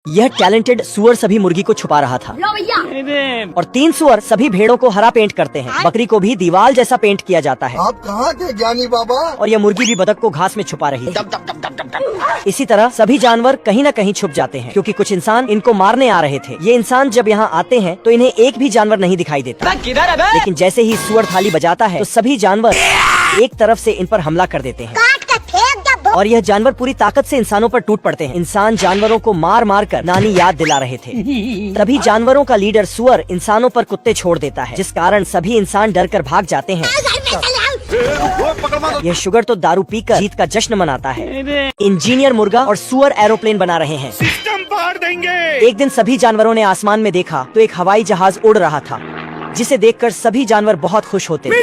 यह टैलेंटेड सुअर सभी मुर्गी को छुपा रहा था और 3 सुअर सभी भेड़ों को हरा पेंट करते हैं। बकरी को भी दीवाल जैसा पेंट किया जाता है। आप कहाँ थे ज्ञानी बाबा? और यह मुर्गी भी बतख को घास में छुपा रही है। इसी तरह सभी जानवर कहीं न कहीं छुप जाते हैं क्योंकि कुछ इंसान इनको मारने आ रहे थे। ये इंसान जब यहाँ आते हैं तो इन्हें एक भी जानवर नहीं दिखाई देता, लेकिन जैसे ही सुअर थाली बजाता है तो सभी जानवर एक तरफ से इन पर हमला कर देते हैं और यह जानवर पूरी ताकत से इंसानों पर टूट पड़ते हैं। इंसान जानवरों को मार मार कर नानी याद दिला रहे थे। तभी जानवरों का लीडर सुअर इंसानों पर कुत्ते छोड़ देता है, जिस कारण सभी इंसान डर कर भाग जाते हैं। यह शुगर तो दारू पीकर जीत का जश्न मनाता है। इंजीनियर मुर्गा और सुअर एरोप्लेन बना रहे हैं। सिस्टम फाड़ देंगे। एक दिन सभी जानवरों ने आसमान में देखा तो एक हवाई जहाज उड़ रहा था, जिसे देखकर सभी जानवर बहुत खुश होते हैं।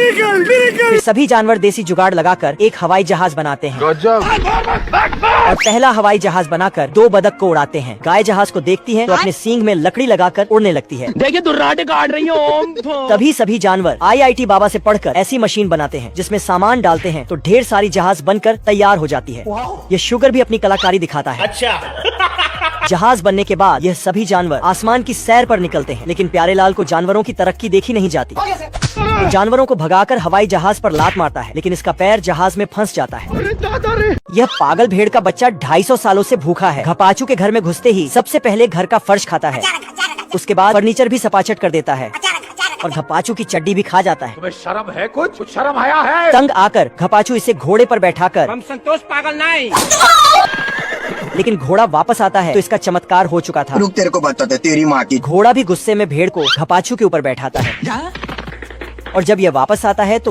फिर सभी जानवर देसी जुगाड़ लगाकर एक हवाई जहाज बनाते हैं और पहला हवाई जहाज बनाकर 2 बतख को उड़ाते हैं। गाय जहाज को देखती है तो अपने सींग में लकड़ी लगाकर उड़ने लगती है। देखिए दुर्राटे काट रही हो। तभी सभी जानवर IIT बाबा से पढ़कर ऐसी मशीन बनाते हैं जिसमें सामान डालते हैं तो ढेर सारी जहाज बनकर तैयार हो जाती है। ये शुगर भी अपनी कलाकारी दिखाता है। अच्छा। जहाज बनने के बाद यह सभी जानवर आसमान की सैर पर निकलते हैं, लेकिन प्यारेलाल को जानवरों की तरक्की देखी नहीं जाती। तो जानवरों को भगाकर हवाई जहाज पर लात मारता है, लेकिन इसका पैर जहाज में फंस जाता है। यह पागल भेड़ का बच्चा 250 सालों से भूखा है। घपाचू के घर में घुसते ही सबसे पहले घर का फर्श खाता है, उसके बाद फर्नीचर भी सपाचट कर देता है और घपाचू की चड्डी भी खा जाता है। तुम्हें शर्म है? कुछ शर्म आया है? तंग आकर घपाचू इसे घोड़े पर बैठाकर हम संतोष पागल नहीं। लेकिन घोड़ा वापस आता है तो इसका चमत्कार हो चुका था। रुक, तेरे को बताते तेरी माँ की। घोड़ा भी गुस्से में भेड़ को घपाचू के ऊपर बैठाता है और जब यह वापस आता है तो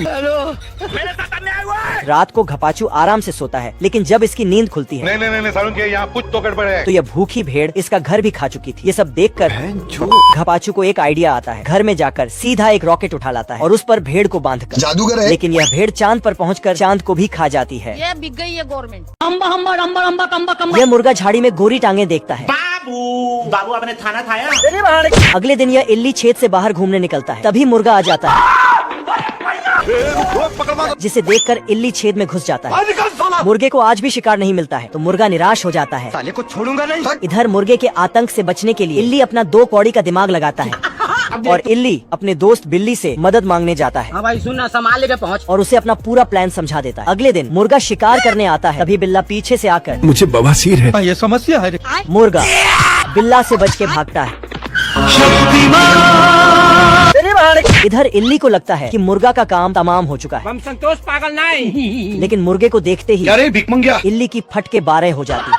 रात को घपाचू आराम से सोता है, लेकिन जब इसकी नींद खुलती है नहीं सारुण के यहाँ कुछ तो गड़बड़ है। तो यह भूखी भेड़ इसका घर भी खा चुकी थी। ये सब देखकर घपाचू को एक आइडिया आता है। घर में जाकर सीधा एक रॉकेट उठा लाता है और उस पर भेड़ को बांधकर। जादूगर है। लेकिन यह भेड़ चांद पर पहुंचकर चांद को भी खा जाती है। ये बिक गई है गवर्नमेंट। यह मुर्गा झाड़ी में गोरी टांगे देखता है। बाबू आपने खाना खाया? अगले दिन यह इल्ली छेद से बाहर घूमने निकलता है, तभी मुर्गा आ जाता है, जिसे देखकर इल्ली छेद में घुस जाता है। मुर्गे को आज भी शिकार नहीं मिलता है तो मुर्गा निराश हो जाता है। साले को छोड़ूंगा नहीं। इधर मुर्गे के आतंक से बचने के लिए इल्ली अपना 2 कौड़ी का दिमाग लगाता है और इल्ली अपने दोस्त बिल्ली से मदद मांगने जाता है। हाँ भाई सुनना, संभाल लेके पहुँच। और उसे अपना पूरा प्लान समझा देता है। अगले दिन मुर्गा शिकार करने आता है, तभी बिल्ला पीछे से आकर मुझे बवासीर है। ये समस्या है। मुर्गा बिल्ला से बच के भागता है। इधर इल्ली को लगता है कि मुर्गा का काम तमाम हो चुका है। हम संतोष पागल नहीं। लेकिन मुर्गे को देखते ही भिख मंगिया। इल्ली की फट के 12 हो जाती है।